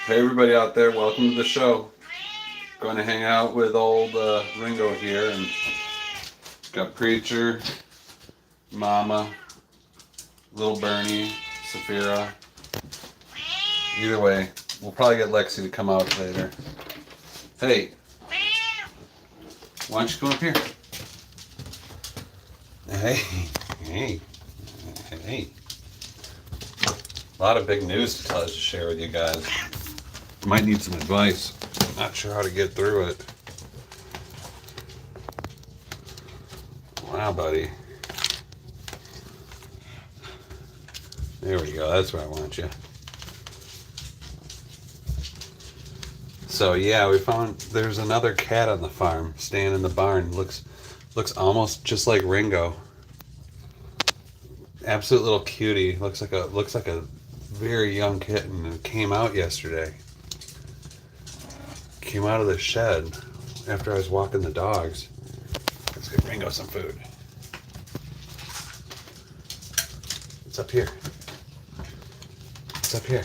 Hey everybody out there, welcome to the show. Going to hang out with old Ringo here, and got Preacher, Mama, little Bernie, Saphira. Either way, we'll probably get Lexi to come out later. Hey, why don't you come up here? Hey, hey, hey. A lot of big news to share with you guys. Might need some advice. Not sure how to get through it. Wow, buddy. There we go. That's where I want you. So yeah, we found there's another cat on the farm, staying in the barn. Looks almost just like Ringo. Absolute little cutie. Looks like a very young kitten, and came out yesterday. Came out of the shed after I was walking the dogs. Let's get Ringo some food. It's up here. It's up here.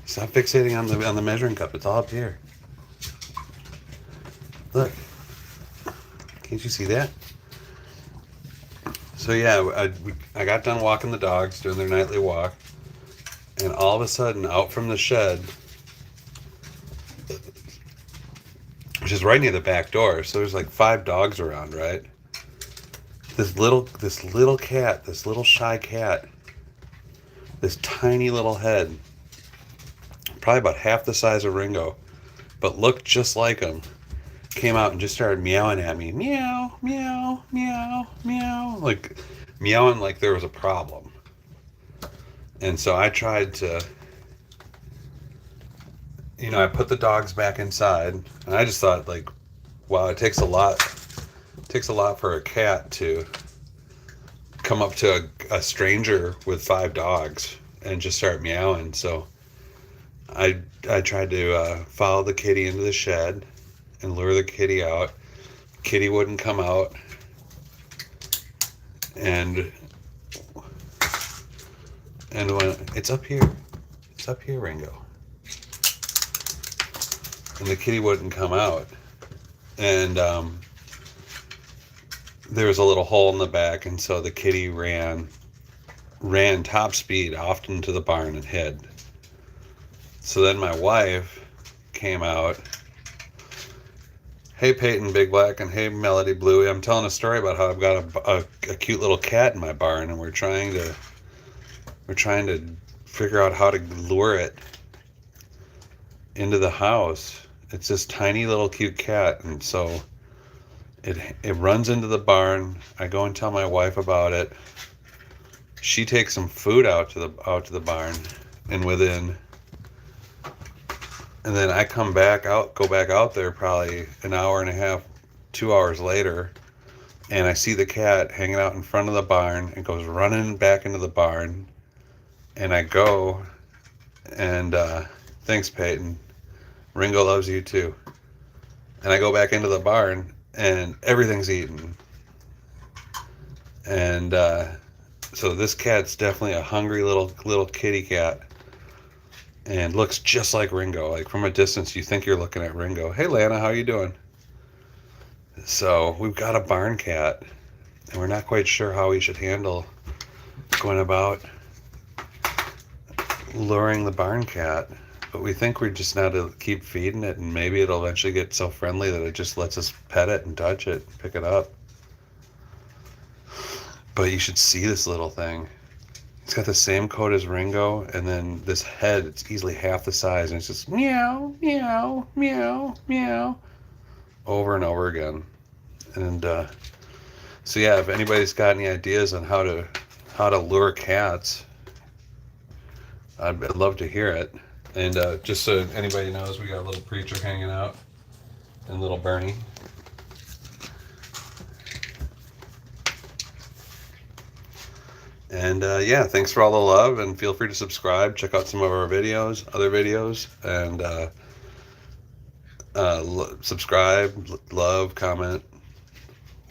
Stop fixating on the measuring cup. It's all up here. Look. Can't you see that? So yeah, I got done walking the dogs, doing their nightly walk, and all of a sudden, out from the shed, which is right near the back door, so there's like 5 dogs around, right? This little cat, this little shy cat, this tiny little head, probably about half the size of Ringo, but looked just like him, came out and just started meowing at me. Meow, meow, meow, meow. Like, meowing like there was a problem. And so I tried to, I put the dogs back inside, and I just thought, like, wow, it takes a lot for a cat to come up to a stranger with 5 dogs and just start meowing. So I tried to follow the kitty into the shed and lure the kitty out. Kitty wouldn't come out, and when it's up here, Ringo, and the kitty wouldn't come out, and there was a little hole in the back, and so the kitty ran top speed off into the barn and hid. So then my wife came out. Hey Peyton Big Black, and hey Melody Bluey. I'm telling a story about how I've got a cute little cat in my barn, and we're trying to figure out how to lure it into the house. It's this tiny little cute cat, and so it runs into the barn. I go and tell my wife about it. She takes some food out to the barn, and then I go back out there probably an hour and a half, 2 hours later, and I see the cat hanging out in front of the barn. It goes running back into the barn, and I go, and thanks Peyton, Ringo loves you too. And I go back into the barn, and everything's eaten. And so this cat's definitely a hungry little kitty cat, and looks just like Ringo. Like, from a distance, you think you're looking at Ringo. Hey Lana, how you doing? So we've got a barn cat, and we're not quite sure how we should handle going about luring the barn cat, but we think we just now to keep feeding it, and maybe it'll eventually get so friendly that it just lets us pet it and touch it, pick it up. But you should see this little thing. It's got the same coat as Ringo, and then this head, it's easily half the size, and it's just meow, meow, meow, meow, over and over again. And so yeah, if anybody's got any ideas on how to lure cats, I'd love to hear it. And just so anybody knows, we got a little Preacher hanging out, and little Bernie. And yeah, thanks for all the love, and feel free to subscribe. Check out some of our other videos, and subscribe, love, comment.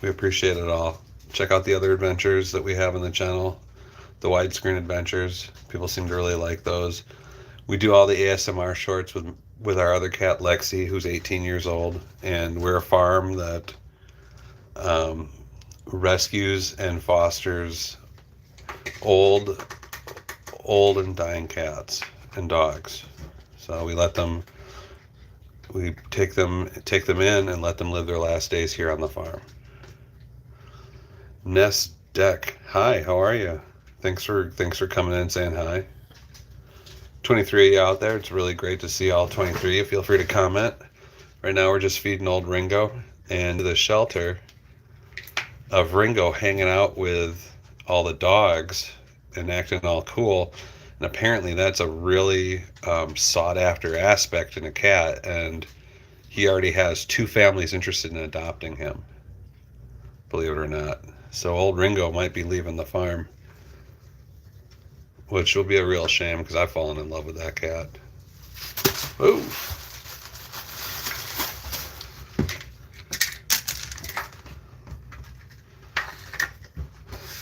We appreciate it all. Check out the other adventures that we have on the channel. the widescreen adventures. People seem to really like those. We do all the ASMR shorts with our other cat, Lexi, who's 18 years old. And we're a farm that rescues and fosters old and dying cats and dogs. So we take them in and let them live their last days here on the farm. Nest Deck, hi, how are you? Thanks for coming in and saying hi. 23 out there, it's really great to see all 23. Feel free to comment. Right now we're just feeding old Ringo and the shelter of Ringo hanging out with all the dogs and acting all cool. And apparently that's a really sought after aspect in a cat, and he already has 2 families interested in adopting him, believe it or not. So old Ringo might be leaving the farm, which will be a real shame because I've fallen in love with that cat. Ooh.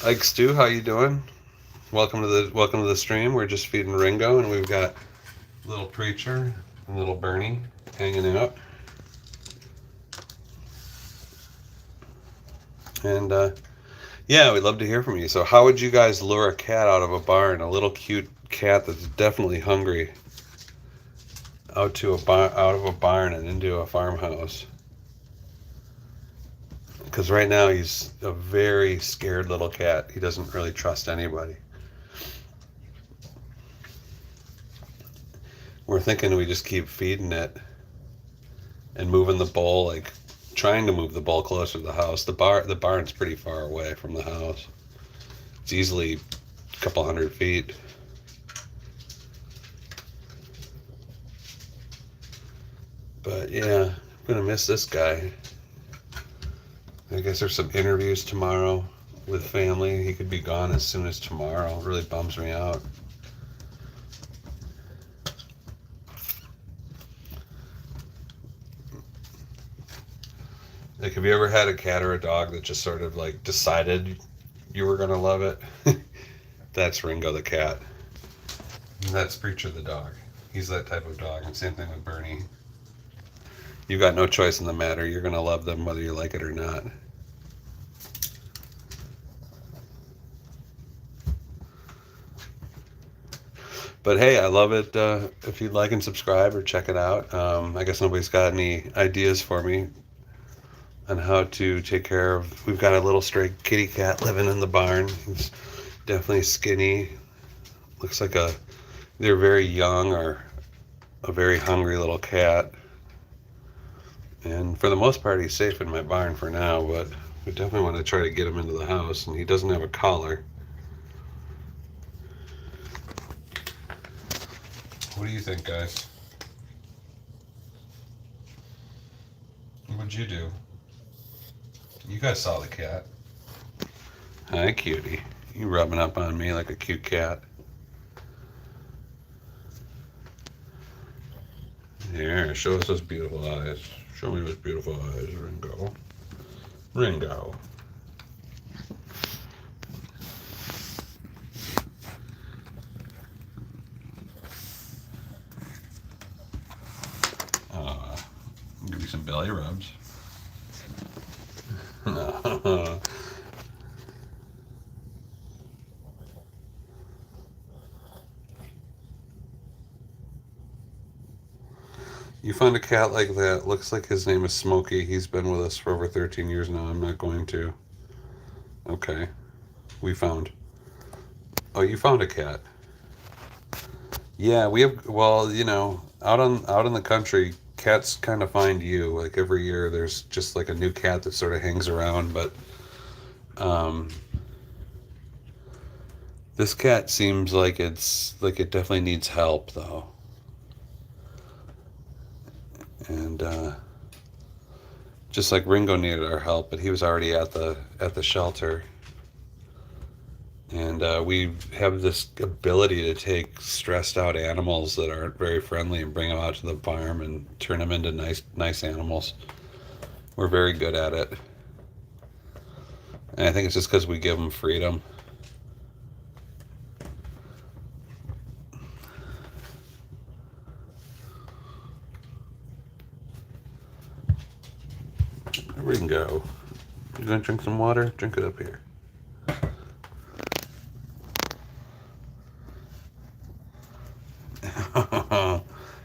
Ike Stu, how you doing? Welcome to the stream. We're just feeding Ringo, and we've got little Preacher and little Bernie hanging out. And yeah, we'd love to hear from you. So how would you guys lure a cat out of a barn, a little cute cat that's definitely hungry, out of a barn and into a farmhouse? Because right now he's a very scared little cat. He doesn't really trust anybody. We're thinking we just keep feeding it and moving the bowl, like trying to move the bowl closer to the house. The barn's pretty far away from the house. It's easily a couple hundred feet. But yeah, I'm gonna miss this guy. I guess there's some interviews tomorrow with family. He could be gone as soon as tomorrow. It really bums me out. Like, have you ever had a cat or a dog that just sort of like decided you were gonna love it? That's Ringo the cat. And that's Preacher the dog. He's that type of dog. And same thing with Bernie. You've got no choice in the matter. You're gonna love them whether you like it or not. But hey, I love it. If you'd like and subscribe or check it out. I guess nobody's got any ideas for me on how to take care of. We've got a little stray kitty cat living in the barn. He's definitely skinny. Looks like they're very young or a very hungry little cat. And for the most part, he's safe in my barn for now, but we definitely want to try to get him into the house. And he doesn't have a collar. What do you think, guys? What'd you do? You guys saw the cat. Hi, cutie. You rubbing up on me like a cute cat. Here, show us those beautiful eyes. Show me those beautiful eyes, Ringo. Ringo. Give me some belly rubs. You find a cat like that. Looks like his name is Smokey. He's been with us for over 13 years now. I'm not going to. Okay. We found. Oh, you found a cat. Yeah, we have, well, you know, out in the country, cats kind of find you. Like every year there's just like a new cat that sort of hangs around, but this cat seems like it definitely needs help though. And just like Ringo needed our help, but he was already at the shelter. And we have this ability to take stressed out animals that aren't very friendly and bring them out to the farm and turn them into nice animals. We're very good at it. And I think it's just because we give them freedom. Ringo. You gonna drink some water? Drink it up here.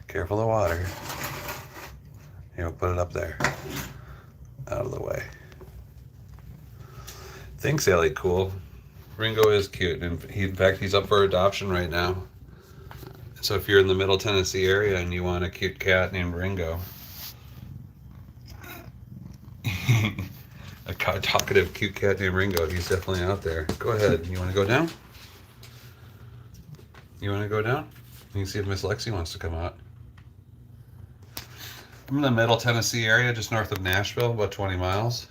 Careful of water. Here, we'll put it up there. Out of the way. Thanks, Ellie. Cool. Ringo is cute, and in fact, he's up for adoption right now. So if you're in the Middle Tennessee area and you want a cute cat named Ringo, a talkative, cute cat named Ringo, he's definitely out there. Go ahead. You want to go down? You want to go down? You can see if Miss Lexi wants to come out. I'm in the Middle Tennessee area, just north of Nashville, about 20 miles.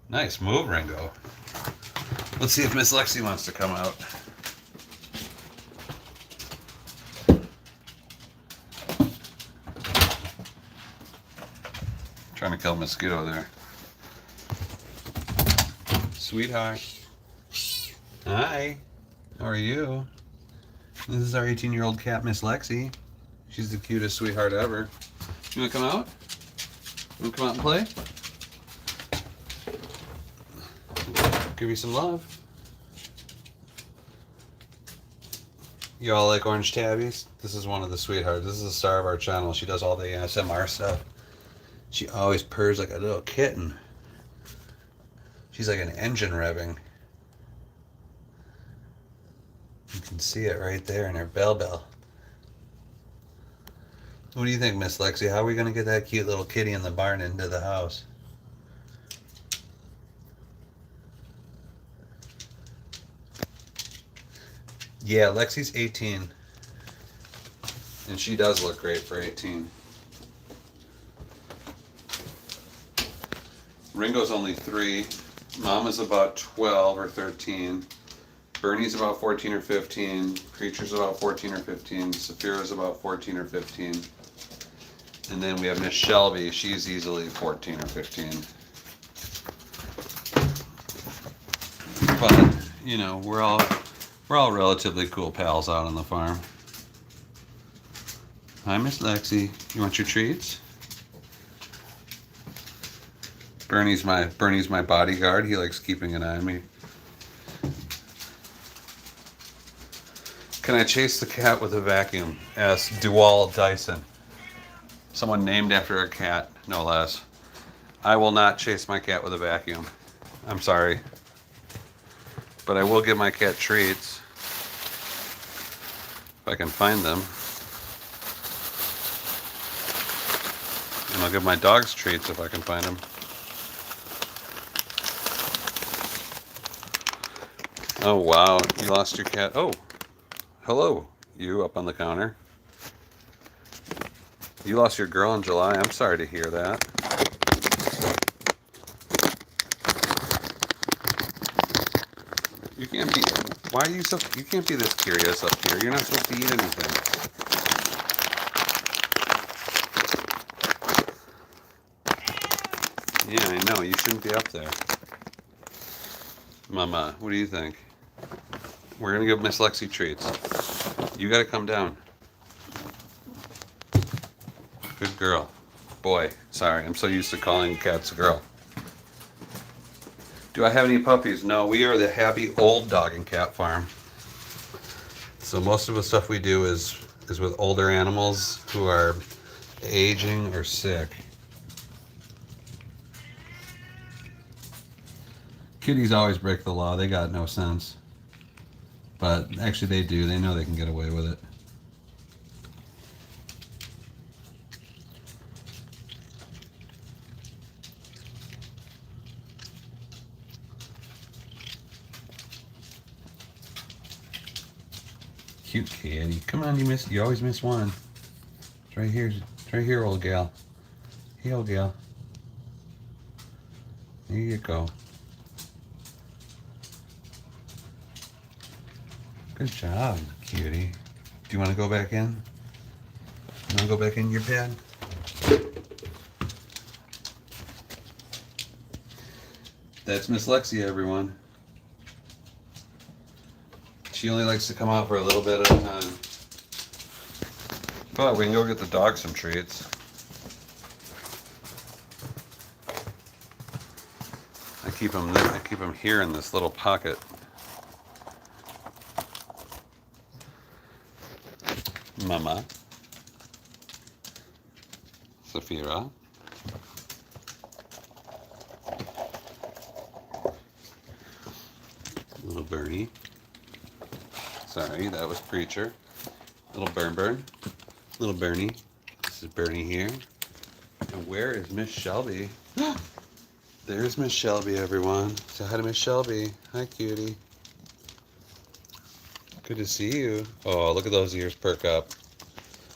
Nice move, Ringo. Let's see if Miss Lexi wants to come out. Trying to kill a mosquito there. Sweetheart. Hi. How are you? This is our 18-year-old cat, Miss Lexi. She's the cutest sweetheart ever. You want to come out? You want to come out and play? Give you some love. You all like orange tabbies? This is one of the sweethearts. This is the star of our channel. She does all the ASMR stuff. She always purrs like a little kitten. She's like an engine revving. You can see it right there in her bell. What do you think, Miss Lexi? How are we going to get that cute little kitty in the barn into the house? Yeah, Lexi's 18. And she does look great for 18. Ringo's only 3. Mama's about 12 or 13. Bernie's about 14 or 15. Creature's about 14 or 15. Saphira's about 14 or 15. And then we have Miss Shelby. She's easily 14 or 15. But, you know, we're all relatively cool pals out on the farm. Hi, Miss Lexi. You want your treats? Bernie's my bodyguard. He likes keeping an eye on me. Can I chase the cat with a vacuum? Asked Dual Dyson. Someone named after a cat, no less. I will not chase my cat with a vacuum. I'm sorry. But I will give my cat treats. If I can find them. And I'll give my dogs treats if I can find them. Oh, wow. You lost your cat. Oh, hello. You up on the counter. You lost your girl in July. I'm sorry to hear that. You can't be... Why are you so... You can't be this curious up here. You're not supposed to eat anything. Yeah, I know. You shouldn't be up there. Mama, what do you think? We're going to give Miss Lexi treats. You got to come down. Good girl. Boy, sorry. I'm so used to calling cats a girl. Do I have any puppies? No, we are the happy old dog and cat farm. So most of the stuff we do is with older animals who are aging or sick. Kitties always break the law. They got no sense. But actually they do. They know they can get away with it. Cute kitty. Come on, you always miss one. It's right here. It's right here, old gal. Hey, old gal. There you go. Good job, cutie. Do you want to go back in? You want to go back in your bed? That's Miss Lexi, everyone. She only likes to come out for a little bit at a time. But we can go get the dog some treats. keep them here in this little pocket. Mama, Safira, little Bernie. Sorry, that was Preacher. Little Burn. Little Bernie. This is Bernie here. And where is Miss Shelby? There's Miss Shelby, everyone. Say hi to Miss Shelby. Hi, cutie. Good to see you. Oh, look at those ears perk up.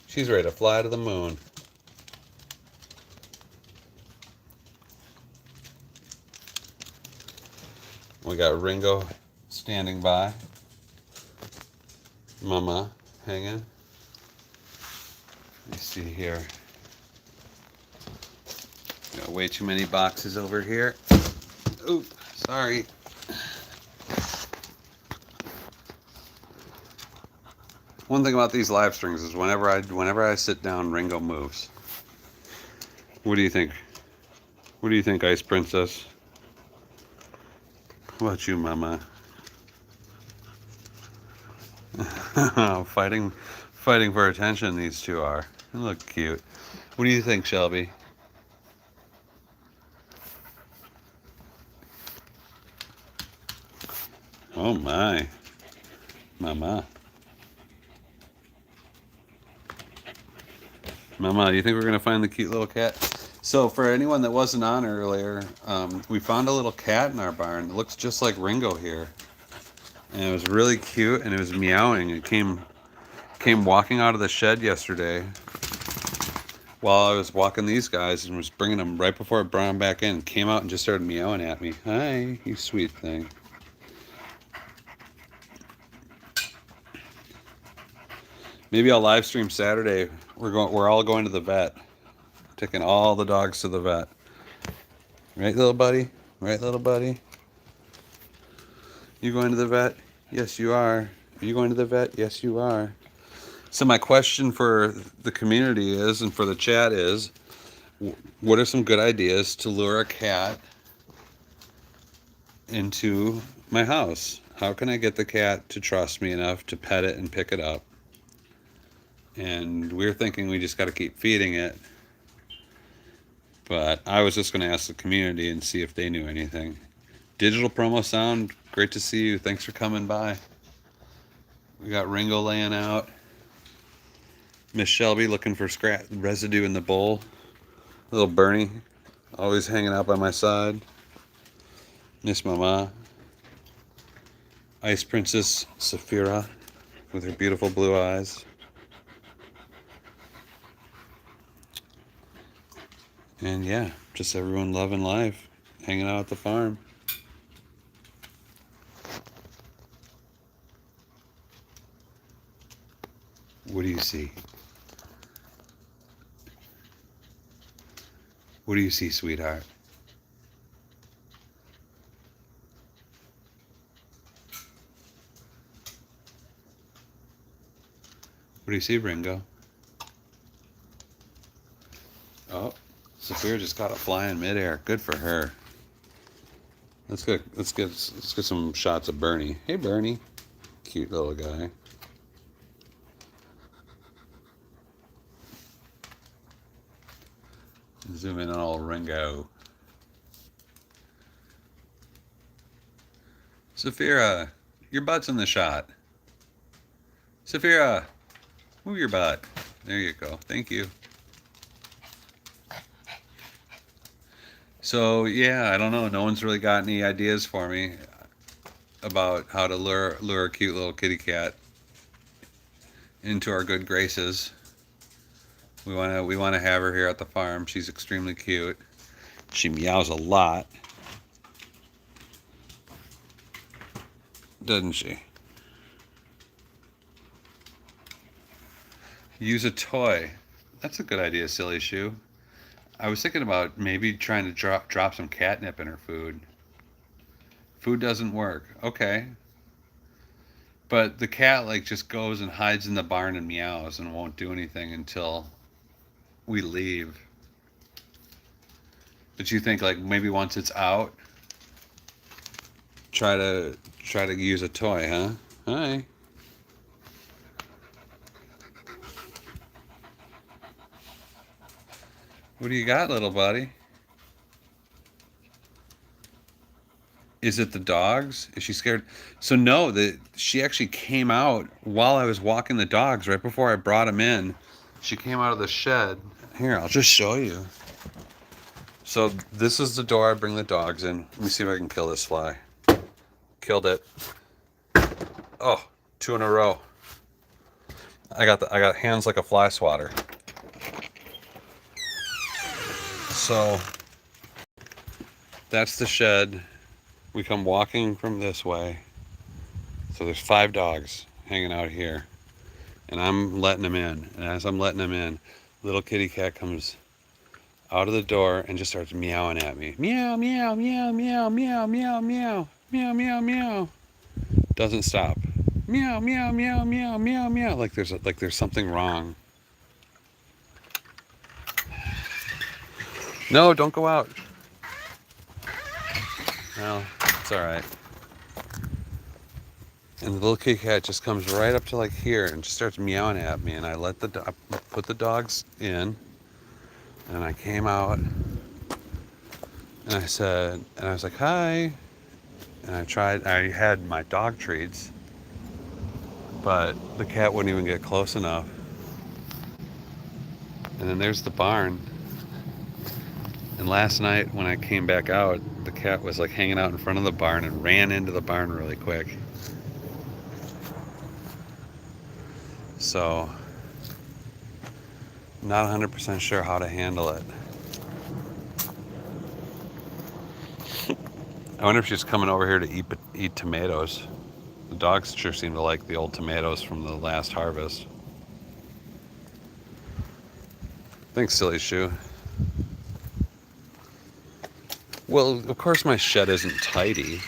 She's ready to fly to the moon. We got Ringo standing by. Mama hanging. Let me see here. Got way too many boxes over here. Oop, sorry. One thing about these live streams is whenever I sit down, Ringo moves. What do you think? What do you think, Ice Princess? How about you, Mama? fighting for attention, these two are. They look cute. What do you think, Shelby? Oh my. Mama. Mama, do you think we're going to find the cute little cat? So for anyone that wasn't on earlier, we found a little cat in our barn. It looks just like Ringo here. And it was really cute, and it was meowing. It came walking out of the shed yesterday while I was walking these guys and was bringing them right before I brought them back in. Came out and just started meowing at me. Hi, you sweet thing. Maybe I'll live stream Saturday. We're all going to the vet. Taking all the dogs to the vet. Right, little buddy? Right, little buddy? You going to the vet? Yes, you are. Are you going to the vet? Yes, you are. So my question for the community is, and for the chat is, what are some good ideas to lure a cat into my house? How can I get the cat to trust me enough to pet it and pick it up? And we're thinking we just got to keep feeding it. But I was just going to ask the community and see if they knew anything. Digital Promo Sound, great to see you. Thanks for coming by. We got Ringo laying out. Miss Shelby looking for scrap residue in the bowl. Little Bernie, always hanging out by my side. Miss Mama. Ice Princess Safira with her beautiful blue eyes. And yeah, just everyone loving life, hanging out at the farm. What do you see? What do you see, sweetheart? What do you see, Ringo? Oh, Sophia just caught a fly in midair. Good for her. Let's get some shots of Bernie. Hey, Bernie, cute little guy. Zoom in on old Ringo. Safira, your butt's in the shot. Safira, move your butt. There you go. Thank you. So yeah, I don't know. No one's really got any ideas for me about how to lure a cute little kitty cat into our good graces. We wanna have her here at the farm. She's extremely cute. She meows a lot, doesn't she? Use a toy. That's a good idea, Silly Shoe. I was thinking about maybe trying to drop some catnip in her food. Food doesn't work. Okay. But the cat like just goes and hides in the barn and meows and won't do anything until we leave. But you think like maybe once it's out, Try to use a toy, huh? Hi. What do you got, little buddy? Is it the dogs? Is she scared? So no, she actually came out while I was walking the dogs right before I brought them in. She came out of the shed. Here, I'll just show you. So this is the door I bring the dogs in. Let me see if I can kill this fly. Killed it. Oh, 2 in a row. I got hands like a fly swatter. So that's the shed. We come walking from this way. So there's 5 dogs hanging out here. And I'm letting them in. And as I'm letting them in, little kitty cat comes out of the door and just starts meowing at me. Meow, meow, meow, meow, meow, meow, meow, meow, meow, meow. Doesn't stop. Meow, meow, meow, meow, meow, meow. Like there's something wrong. No, don't go out. No, it's all right. And the little kitty cat just comes right up to like here and just starts meowing at me. And I put the dogs in, and I came out, and I was like, hi. And I had my dog treats, but the cat wouldn't even get close enough. And then there's the barn. And last night when I came back out, the cat was like hanging out in front of the barn and ran into the barn really quick. So, not 100% sure how to handle it. I wonder if she's coming over here to eat tomatoes. The dogs sure seem to like the old tomatoes from the last harvest. Thanks, silly shoe. Well, of course my shed isn't tidy.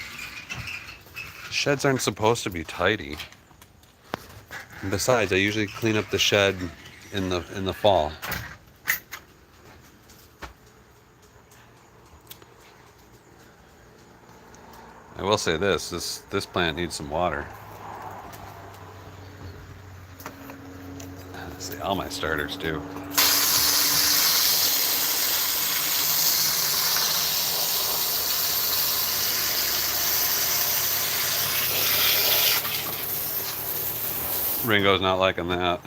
Sheds aren't supposed to be tidy. And besides, I usually clean up the shed in the fall. I will say this plant needs some water. See, all my starters do. Ringo's not liking that.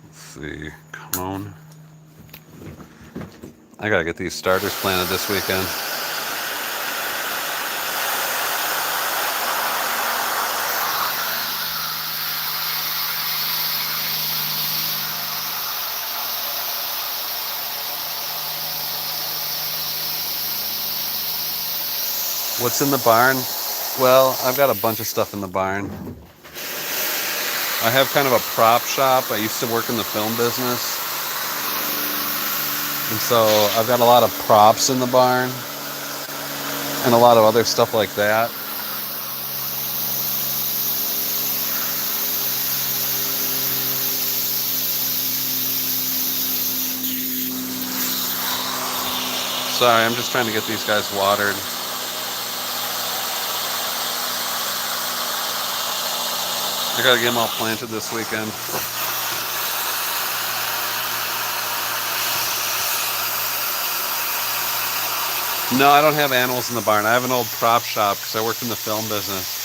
Let's see, come on. I gotta get these starters planted this weekend. What's in the barn? Well, I've got a bunch of stuff in the barn. I have kind of a prop shop. I used to work in the film business. And so I've got a lot of props in the barn and a lot of other stuff like that. Sorry, I'm just trying to get these guys watered. I gotta get them all planted this weekend. No, I don't have animals in the barn. I have an old prop shop because I worked in the film business.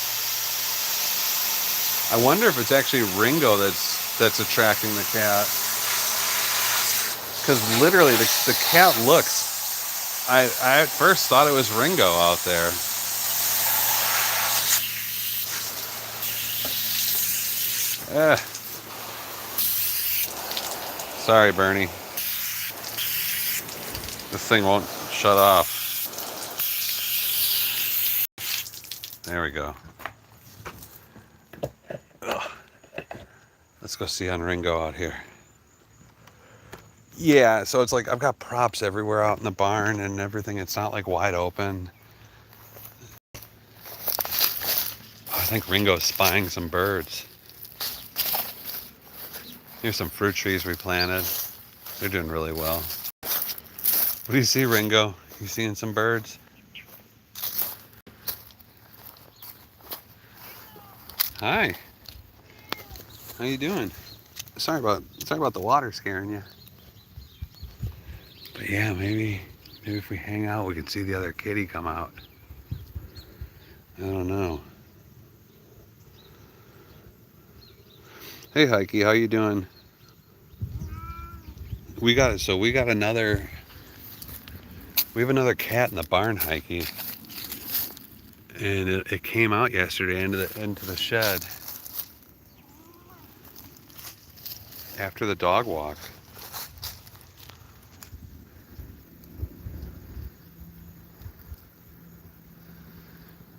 I wonder if it's actually Ringo that's attracting the cat. Because literally the cat looks... I at first thought it was Ringo out there. Sorry, Bernie. This thing won't shut off. There we go. Ugh. Let's go see on Ringo out here. Yeah, so it's like I've got props everywhere out in the barn and everything. It's not like wide open. I think Ringo's spying some birds. Here's some fruit trees we planted. They're doing really well. What do you see, Ringo? You seeing some birds? Hi. How you doing? Sorry about the water scaring you. But yeah, maybe if we hang out, we can see the other kitty come out. I don't know. Hey, Heike, how you doing? We have another cat in the barn, Heike, and it came out yesterday into the shed after the dog walk.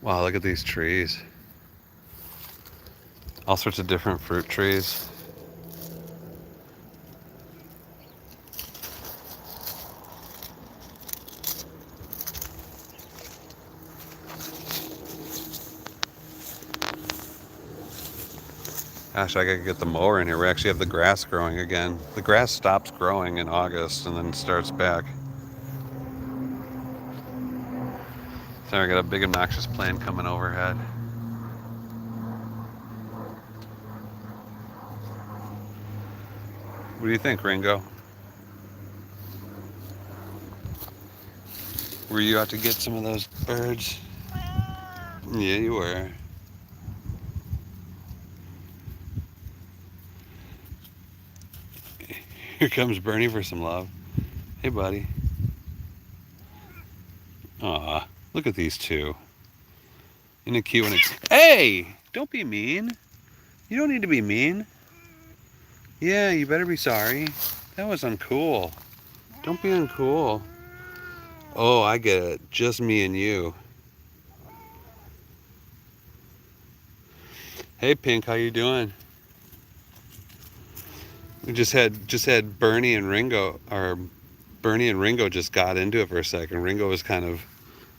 Wow, look at these trees. All sorts of different fruit trees. Gosh, I gotta get the mower in here. We actually have the grass growing again. The grass stops growing in August and then starts back. Sorry, I got a big obnoxious plane coming overhead. What do you think, Ringo? Were you out to get some of those birds? Yeah, you were. Here comes Bernie for some love. Hey, buddy. Aw, look at these two. Isn't it cute when it's... Hey! Don't be mean. You don't need to be mean. Yeah, you better be sorry. That was uncool. Don't be uncool. Oh, I get it. Just me and you. Hey, Pink, how you doing? We just had Bernie and Ringo, or Bernie and Ringo just got into it for a second. Ringo was kind of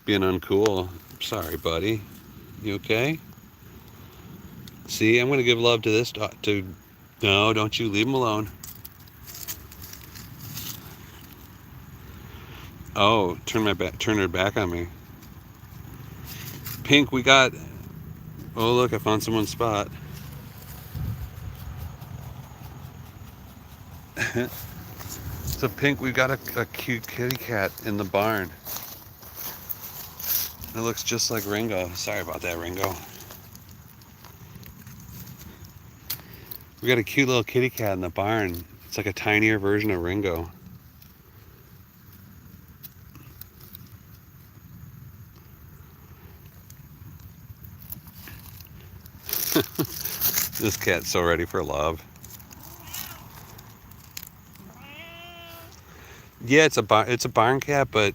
being uncool. Sorry, buddy. You okay? See, I'm gonna give love to this dog. No, don't you leave him alone. Oh, turn her back on me. Pink, we got. Oh, look, I found someone's spot. So, Pink, we got a cute kitty cat in the barn. It looks just like Ringo. Sorry about that, Ringo. We got a cute little kitty cat in the barn. It's like a tinier version of Ringo. This cat's so ready for love. Yeah, it's a barn cat, but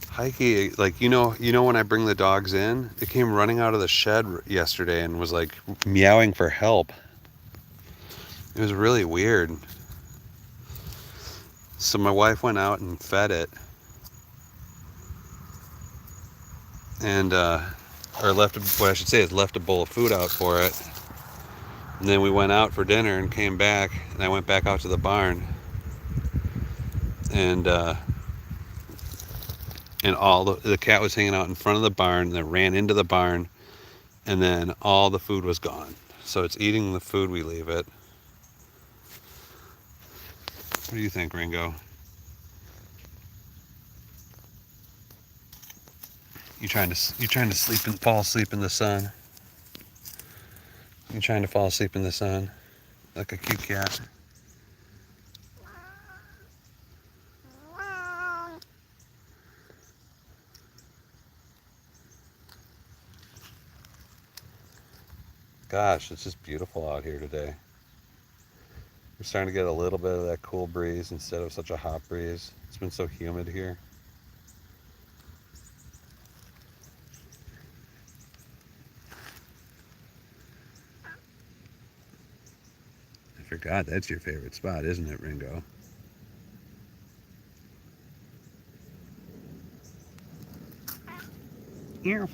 Heike, like you know when I bring the dogs in, it came running out of the shed yesterday and was like meowing for help. It was really weird. So my wife went out and fed it, and or left what I should say is left a bowl of food out for it. And then we went out for dinner and came back, and I went back out to the barn, and all the cat was hanging out in front of the barn, and then ran into the barn, and then all the food was gone. So it's eating the food we leave it. What do you think, Ringo? You trying to sleep and fall asleep in the sun? You trying to fall asleep in the sun, like a cute cat? Gosh, it's just beautiful out here today. We're starting to get a little bit of that cool breeze instead of such a hot breeze. It's been so humid here. I forgot that's your favorite spot, isn't it, Ringo? Yeah.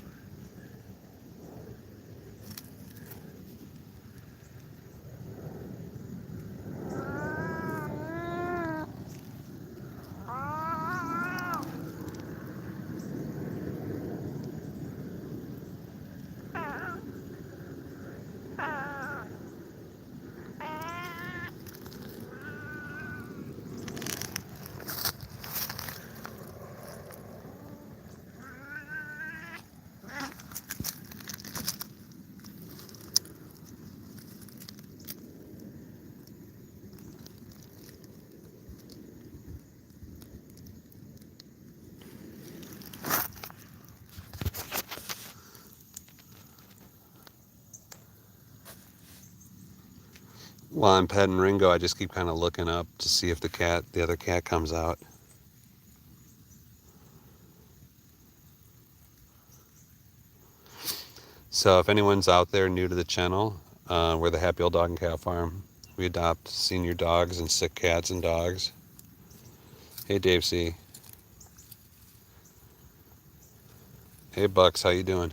While I'm petting Ringo, I just keep kind of looking up to see if the other cat comes out. So if anyone's out there new to the channel, we're the Happy Old Dog and Cat Farm. We adopt senior dogs and sick cats and dogs. Hey Dave C. Hey Bucks, how you doing?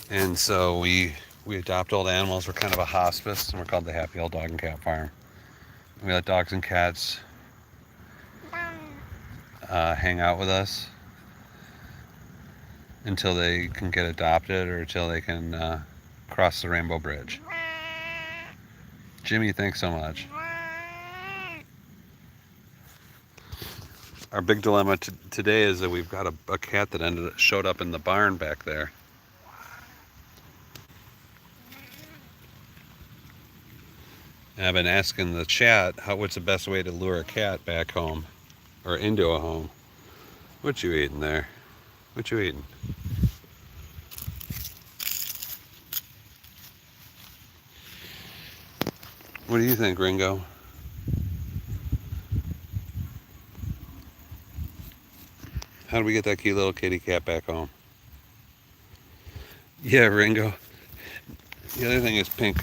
And so we adopt old animals. We're kind of a hospice, and we're called the Happy Old Dog and Cat Farm. We let dogs and cats hang out with us until they can get adopted or until they can cross the Rainbow Bridge. Jimmy, thanks so much. Our big dilemma today is that we've got a cat that showed up in the barn back there. And I've been asking the chat, what's the best way to lure a cat back home or into a home? What you eating there? What you eating? What do you think, Ringo? How do we get that cute little kitty cat back home? Yeah, Ringo. The other thing is, Pink,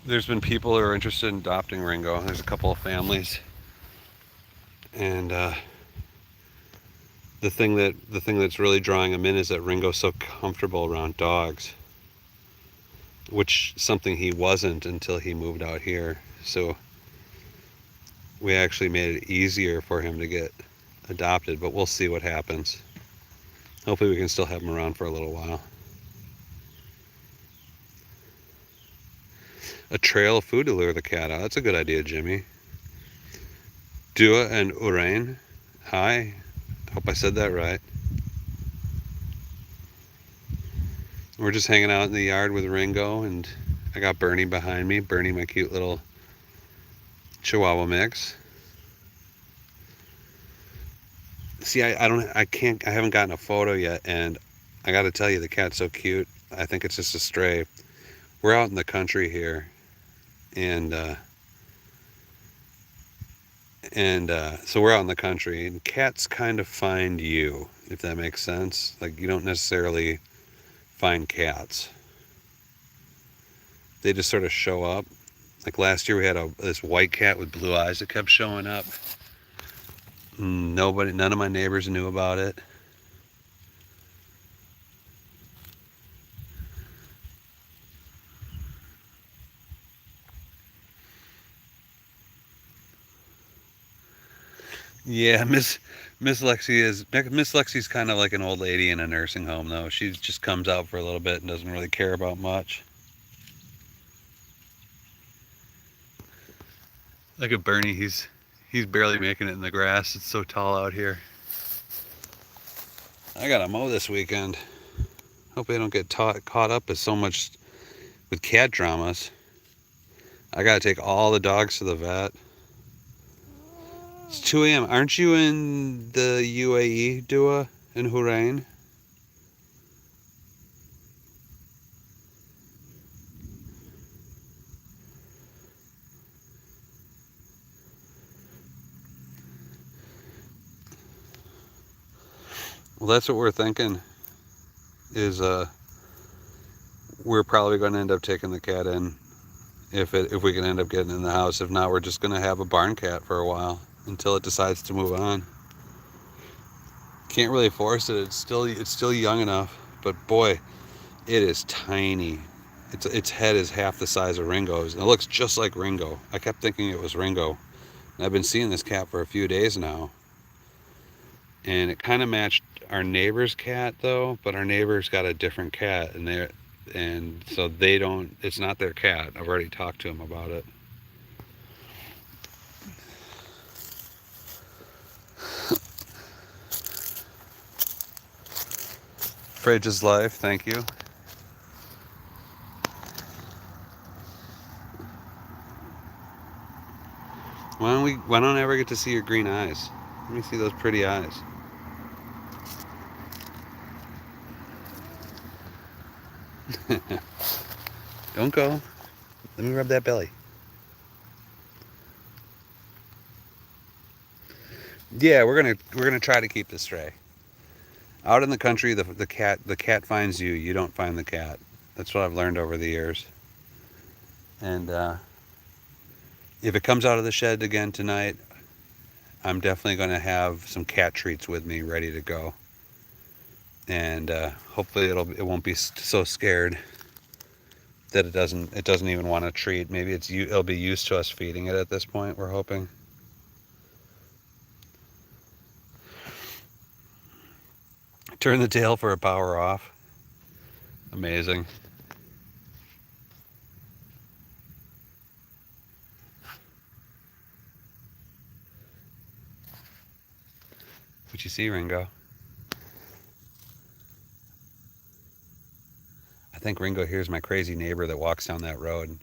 there's been people who are interested in adopting Ringo. There's a couple of families. And the thing that's really drawing them in is that Ringo's so comfortable around dogs, which something he wasn't until he moved out here. So we actually made it easier for him to get adopted, but we'll see what happens. Hopefully we can still have him around for a little while. A trail of food to lure the cat out. That's a good idea, Jimmy. Dua and Urain. Hi. Hope I said that right. We're just hanging out in the yard with Ringo, and I got Bernie behind me. Bernie, my cute little Chihuahua mix. See, I haven't gotten a photo yet, and I got to tell you, the cat's so cute. I think it's just a stray. We're out in the country here, and so we're out in the country, and cats kind of find you, if that makes sense. Like, you don't necessarily find cats. They just sort of show up. Like last year we had this white cat with blue eyes that kept showing up. None of my neighbors knew about it. Yeah, Miss Lexi's kind of like an old lady in a nursing home, though. She just comes out for a little bit and doesn't really care about much. Look at Bernie. He's barely making it in the grass. It's so tall out here. I gotta mow this weekend. Hope they don't get caught up as so much with cat dramas. I gotta take all the dogs to the vet. It's 2 a.m. Aren't you in the UAE, Dua, in Hurain? Well, that's what we're thinking, is we're probably going to end up taking the cat in if we can end up getting in the house. If not, we're just going to have a barn cat for a while until it decides to move on. Can't really force it. It's still young enough, but boy, it is tiny. Its head is half the size of Ringo's, and it looks just like Ringo. I kept thinking it was Ringo, and I've been seeing this cat for a few days now. And it kind of matched our neighbor's cat, though, but our neighbor's got a different cat, and so they don't. It's not their cat. I've already talked to them about it. Frage's life, thank you. Why don't I ever get to see your green eyes? Let me see those pretty eyes. Don't go. Let me rub that belly. Yeah, we're gonna try to keep this stray. Out in the country, the cat finds you. You don't find the cat. That's what I've learned over the years. And if it comes out of the shed again tonight, I'm definitely going to have some cat treats with me, ready to go. And hopefully it won't be so scared that it doesn't even want a treat. Maybe it'll be used to us feeding it at this point. We're hoping. Turn the tail for a power off. Amazing. What you see, Ringo? I think Ringo hears my crazy neighbor that walks down that road.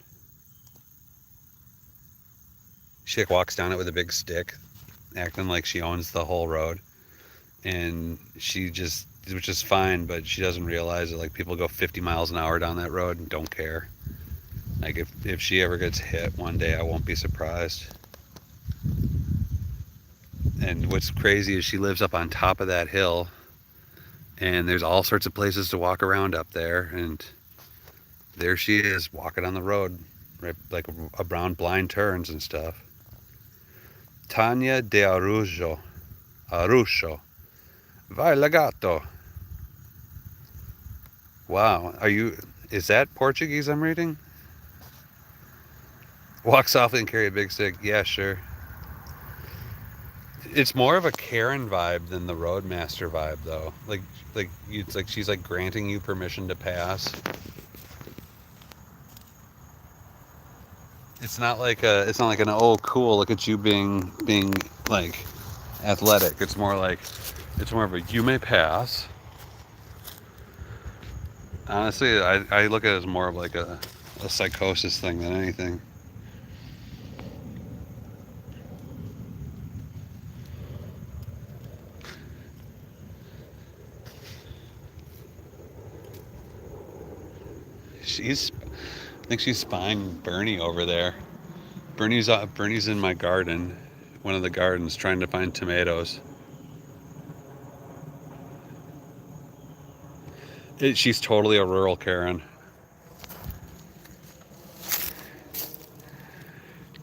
She walks down it with a big stick, acting like she owns the whole road. And which is fine, but she doesn't realize that like people go 50 miles an hour down that road and don't care. Like if she ever gets hit one day, I won't be surprised. And what's crazy is she lives up on top of that hill, and there's all sorts of places to walk around up there, and there she is walking on the road, right, like around blind turns and stuff. Tanya de Arusho. Vai gato. Wow, is that Portuguese I'm reading? Walk softly and carry a big stick. Yeah, sure. It's more of a Karen vibe than the Roadmaster vibe, though. It's like she's like granting you permission to pass. It's not like an oh cool, look at you being like athletic. It's more of a you may pass. Honestly, I look at it as more of like a psychosis thing than anything. I think she's spying Bernie over there. Bernie's in my garden, one of the gardens, trying to find tomatoes. She's totally a rural Karen.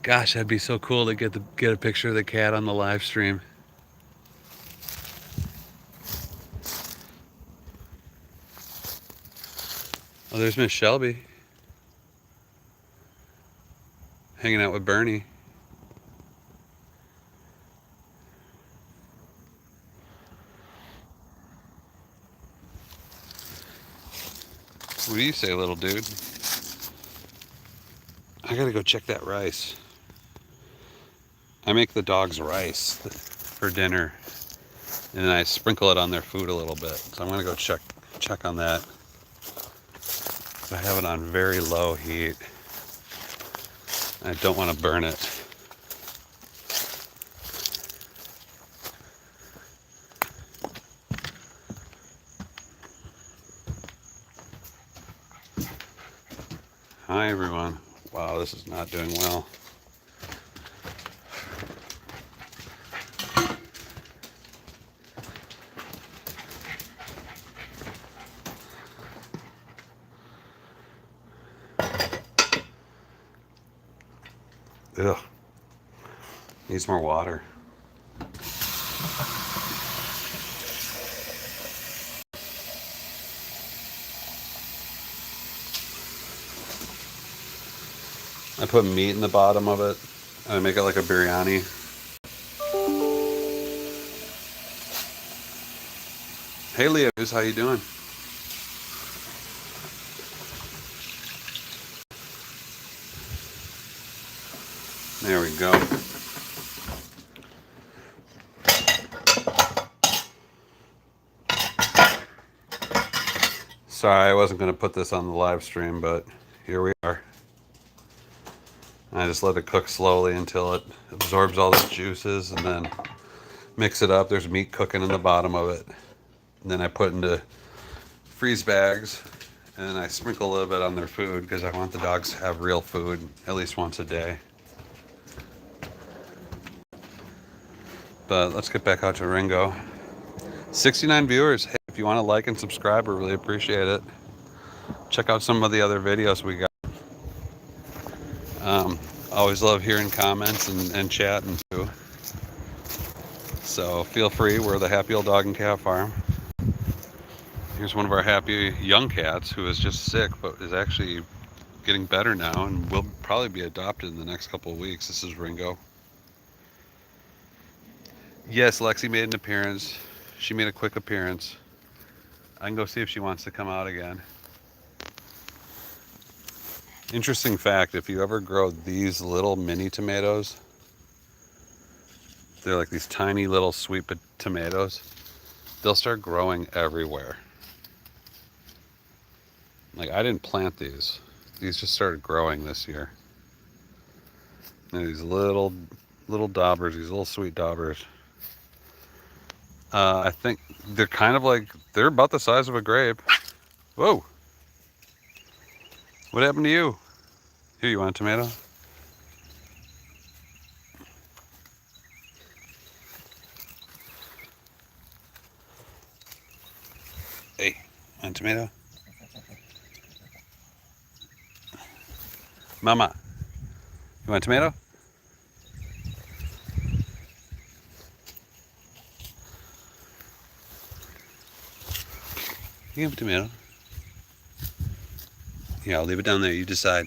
Gosh, that'd be so cool to get a picture of the cat on the live stream. Oh, there's Miss Shelby hanging out with Bernie. What do you say, little dude? I gotta go check that rice. I make the dogs rice for dinner, and then I sprinkle it on their food a little bit. So I'm gonna go check on that. I have it on very low heat. I don't want to burn it. Hi everyone. Wow, this is not doing well. Ugh. Needs more water. I put meat in the bottom of it. I make it like a biryani. Hey Leos, how you doing? There we go. Sorry, I wasn't going to put this on the live stream, but here we are. I just let it cook slowly until it absorbs all the juices, and then mix it up. There's meat cooking in the bottom of it. And then I put into freeze bags, And I sprinkle a little bit on their food because I want the dogs to have real food at least once a day. But let's get back out to Ringo. 69 viewers. Hey, if you want to like and subscribe, we really appreciate it. Check out some of the other videos we got. Always love hearing comments and chatting too. So feel free. We're the Happy Old Dog and Cat Farm. Here's one of our happy young cats who is just sick but is actually getting better now and will probably be adopted in the next couple of weeks. This is Ringo. Yes, Lexi made an appearance. She made a quick appearance. I can go see if she wants to come out again. Interesting fact, if you ever grow these little mini tomatoes, they're like these tiny little sweet tomatoes, they'll start growing everywhere. Like, I didn't plant these. These just started growing this year. And these little daubers, these little sweet daubers. I think they're kind of like, they're about the size of a grape. Whoa! What happened to you? Here, you want a tomato? Hey, want a tomato? Mama, you want a tomato? You have a tomato. Yeah, I'll leave it down there. You decide.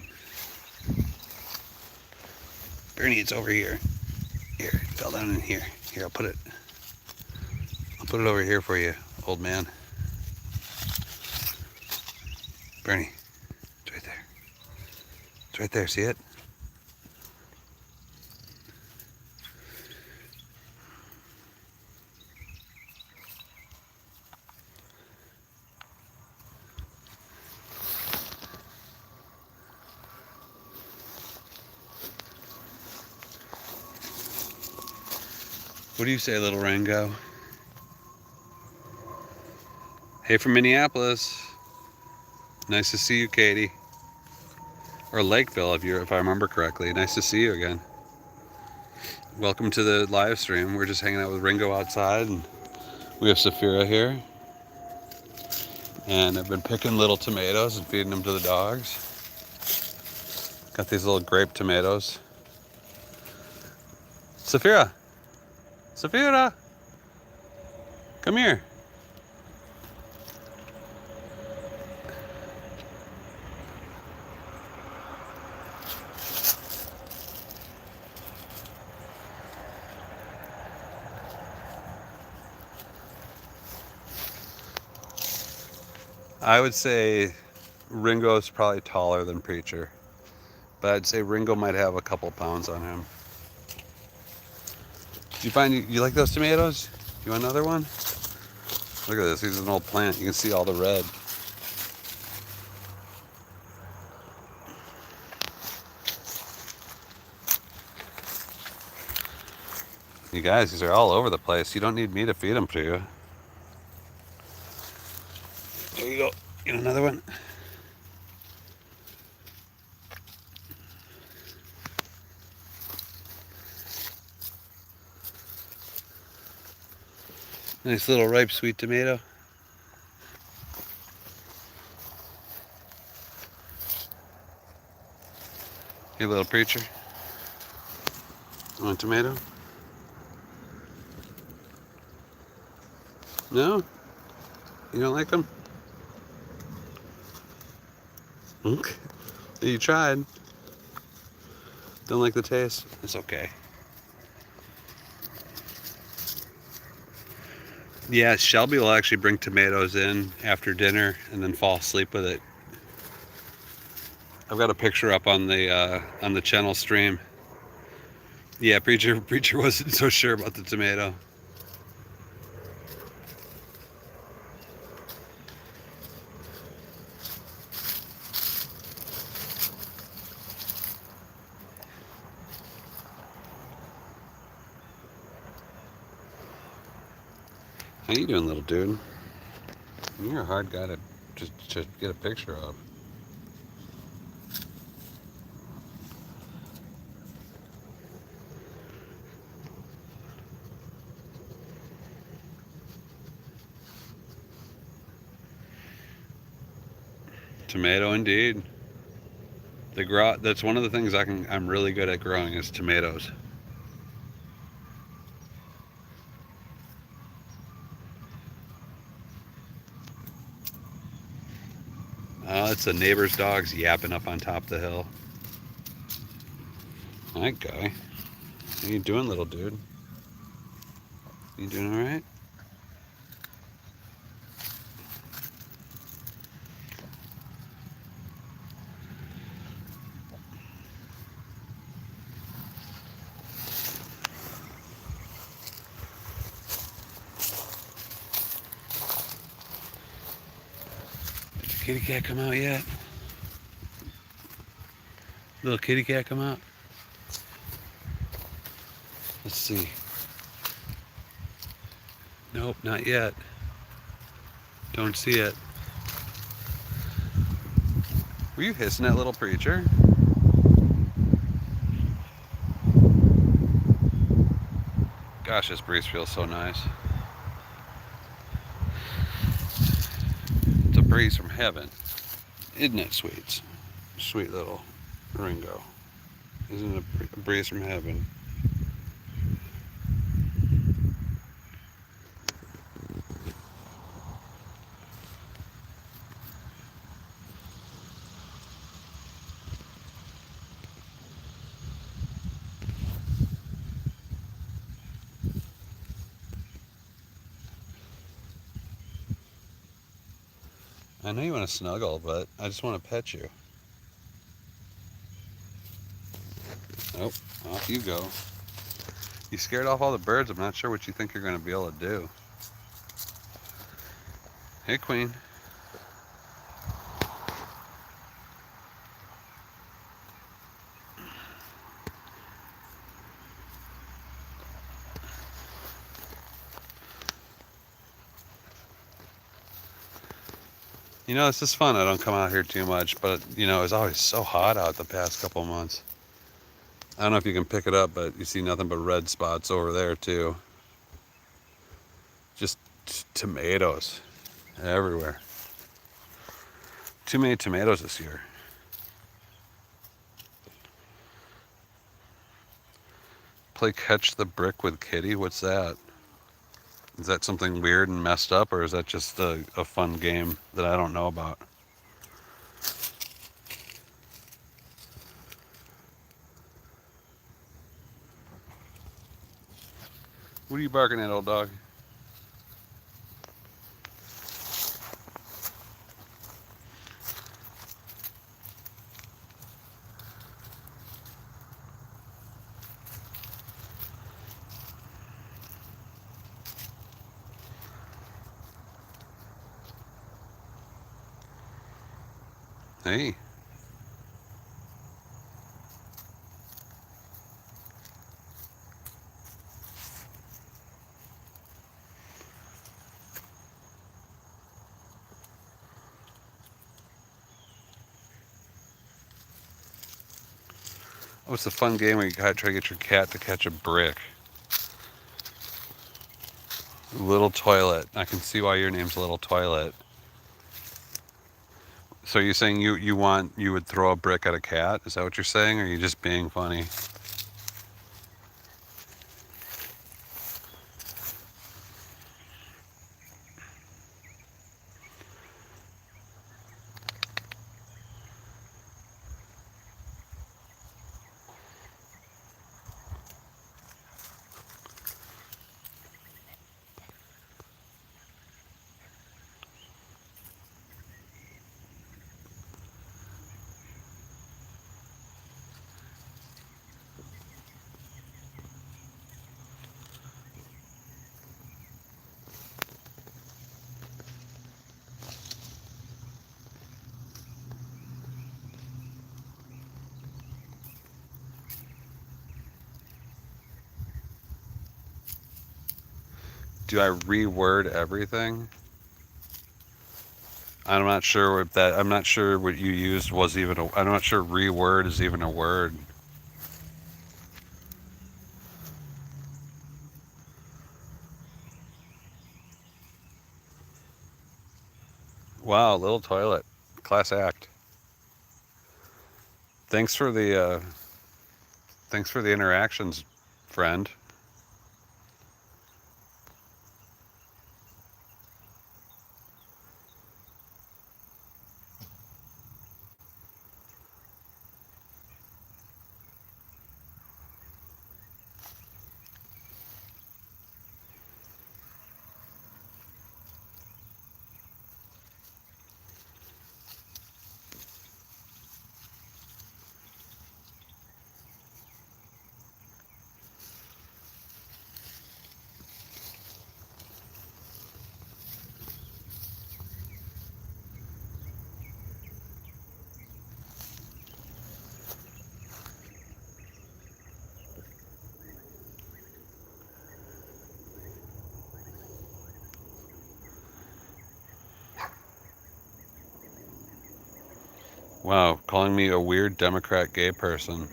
Bernie, it's over here. Here, it fell down in here. Here, I'll put it over here for you, old man. Bernie, it's right there. It's right there, see it? What do you say, little Rango? Hey, from Minneapolis. Nice to see you, Katie. Or Lakeville, if I remember correctly. Nice to see you again. Welcome to the live stream. We're just hanging out with Ringo outside, and we have Saphira here. And I've been picking little tomatoes and feeding them to the dogs. Got these little grape tomatoes. Saphira! Saphira! Come here. I would say Ringo's probably taller than Preacher, but I'd say Ringo might have a couple pounds on him. Do you find you like those tomatoes? You want another one? Look at this. This is an old plant. You can see all the red. You guys, these are all over the place. You don't need me to feed them to you. There you go. Get another one. Nice little ripe sweet tomato. Hey, little Preacher. Want a tomato? No? You don't like them? Okay. You tried. Don't like the taste? It's okay. Yeah, Shelby will actually bring tomatoes in after dinner and then fall asleep with it. I've got a picture up on the channel stream. Yeah, Preacher wasn't so sure about the tomato. How you doing, little dude? You're a hard guy to to get a picture of. Tomato indeed. That's one of the things I'm really good at growing is tomatoes. It's the neighbor's dogs yapping up on top of the hill. Hi, guy. How you doing, little dude? You doing all right? Did the kitty cat come out yet? Little kitty cat come out? Let's see. Nope, not yet. Don't see it. Were you hissing that little preacher? Gosh, this breeze feels so nice. It's a breeze from heaven. Isn't it, sweets? Sweet little Ringo. Isn't it a breeze from heaven? I know you want to snuggle, but I just want to pet you. Oh, off you go. You scared off all the birds. I'm not sure what you think you're going to be able to do. Hey, Queen. You know, it's just fun. I don't come out here too much, but, you know, it's always so hot out the past couple months. I don't know if you can pick it up, but you see nothing but red spots over there, too. Just tomatoes everywhere. Too many tomatoes this year. Play catch the brick with Kitty? What's that? Is that something weird and messed up, or is that just a fun game that I don't know about? What are you barking at, old dog? Hey. Oh, it's a fun game where you gotta try to get your cat to catch a brick. Little Toilet. I can see why your name's Little Toilet. So you're saying you would throw a brick at a cat? Is that what you're saying, or are you just being funny? Do I reword everything? I'm not sure if that. I'm not sure what you used was even. I'm not sure reword is even a word. Wow, little toilet, class act. Thanks for the thanks for the interactions, friend. Wow, calling me a weird Democrat gay person.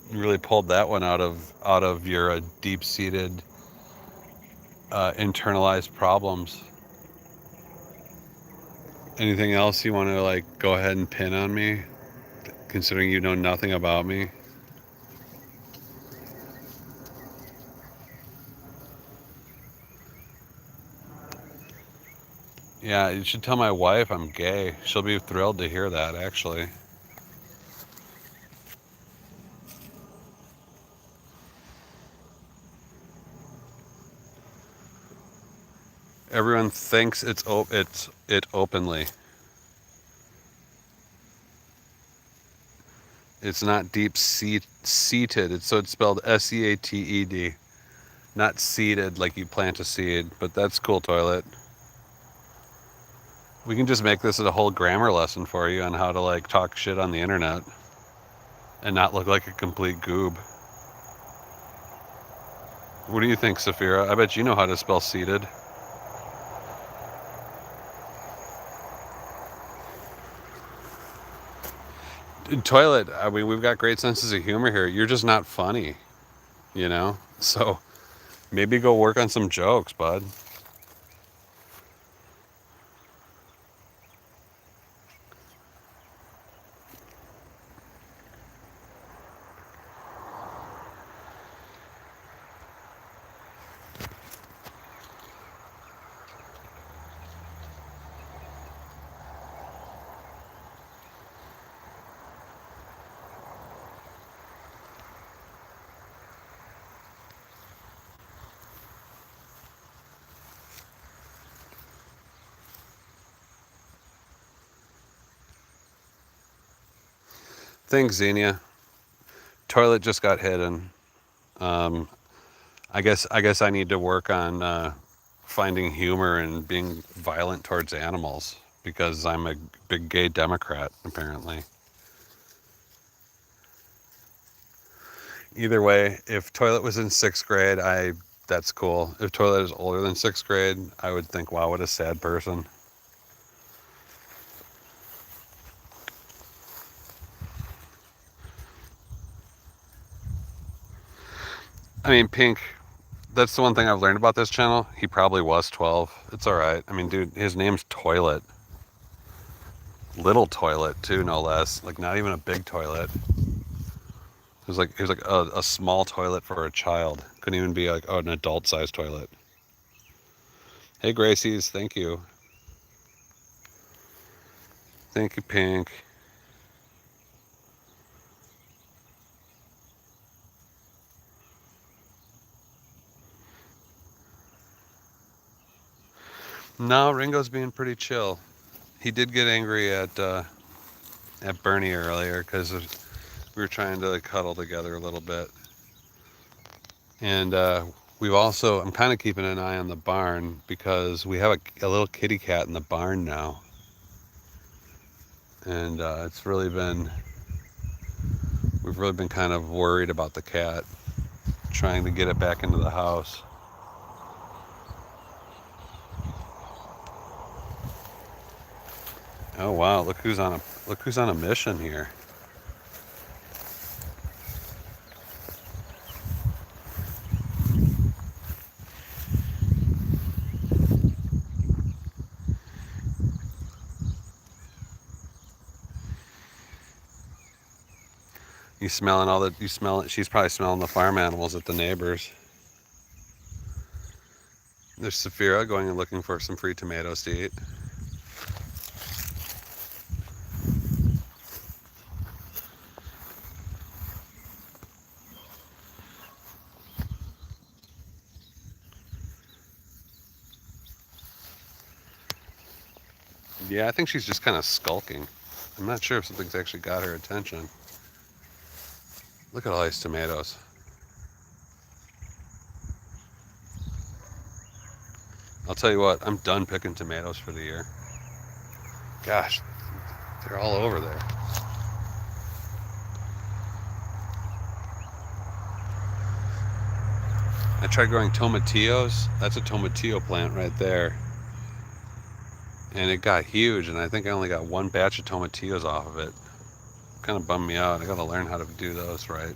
You really pulled that one out of your deep-seated internalized problems. Anything else you want to like go ahead and pin on me, considering you know nothing about me? Yeah, you should tell my wife I'm gay. She'll be thrilled to hear that, actually. Everyone thinks it's it openly. It's not seated. It's spelled seated, not seeded like you plant a seed. But that's cool, toilet. We can just make this a whole grammar lesson for you on how to like talk shit on the internet and not look like a complete goob. What do you think, Saphira? I bet you know how to spell seated. Toilet, I mean, we've got great senses of humor here. You're just not funny, you know? So maybe go work on some jokes, bud. Thanks, Xenia. Toilet just got hidden. Um, I guess I need to work on finding humor and being violent towards animals because I'm a big gay Democrat, apparently. Either way, if Toilet was in sixth grade, that's cool. If Toilet is older than sixth grade, I would think, wow, what a sad person. I mean, Pink, that's the one thing I've learned about this channel. He probably was 12. It's all right. I mean, dude, his name's Toilet. Little toilet too, no less. Like not even a big toilet. It was like a small toilet for a child. Couldn't even be like an adult-sized toilet. Hey, Gracies, thank you. Thank you, Pink. No, Ringo's being pretty chill. He did get angry at Bernie earlier because we were trying to like, cuddle together a little bit. And I'm kind of keeping an eye on the barn because we have a little kitty cat in the barn now. And we've really been kind of worried about the cat, trying to get it back into the house. Oh wow, look who's on a mission here. You smell it, she's probably smelling the farm animals at the neighbors. There's Saphira going and looking for some free tomatoes to eat. Yeah, I think she's just kind of skulking. I'm not sure if something's actually got her attention. Look at all these tomatoes. I'll tell you what, I'm done picking tomatoes for the year. Gosh, they're all over there. I tried growing tomatillos. That's a tomatillo plant right there. And it got huge, and I think I only got one batch of tomatillos off of it. Kind of bummed me out. I gotta learn how to do those right.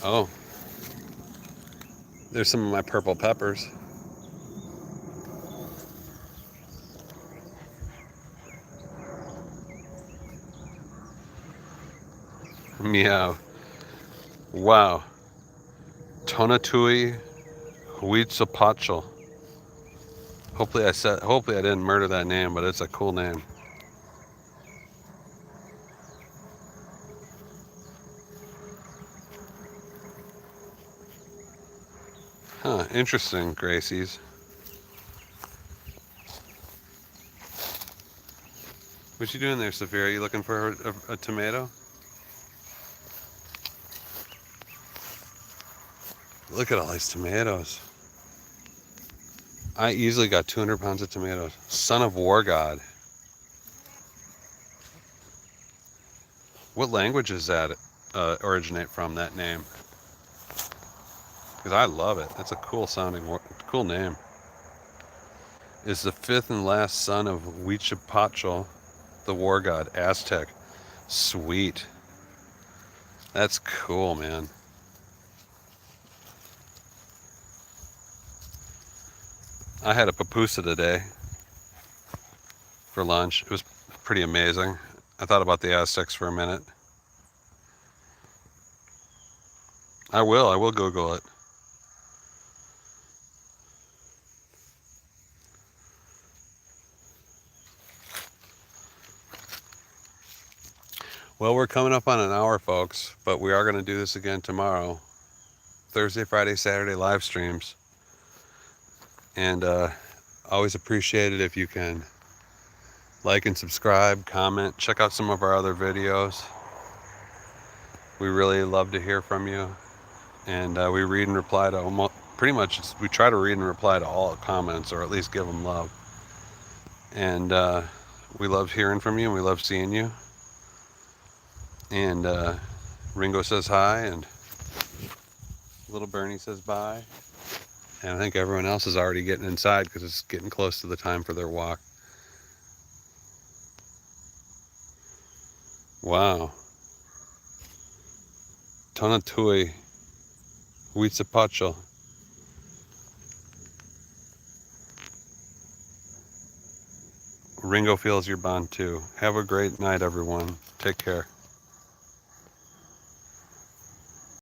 Oh, there's some of my purple peppers. Meow. Wow. Tonatui Huitzilopochtli. Hopefully I didn't murder that name, but it's a cool name. Huh, interesting, Gracies. What you doing there, Saphira? You looking for a tomato? Look at all these tomatoes. I easily got 200 pounds of tomatoes. Son of War God. What language does that originate from, that name? Because I love it. That's a cool sounding, cool name. Is the fifth and last son of Huitzilopochtli, the war god, Aztec. Sweet. That's cool, man. I had a pupusa today for lunch. It was pretty amazing. I thought about the Aztecs for a minute. I will Google it. Well, we're coming up on an hour, folks, but we are going to do this again tomorrow. Thursday, Friday, Saturday live streams. And always appreciate it if you can like and subscribe, comment, check out some of our other videos. We really love to hear from you. And we read and reply to almost, pretty much, we try to read and reply to all comments, or at least give them love. And we love hearing from you, and we love seeing you. And Ringo says hi, and little Bernie says bye. And I think everyone else is already getting inside because it's getting close to the time for their walk. Wow. Tonatui Huitzilopochtli. Ringo feels your bond too. Have a great night, everyone. Take care.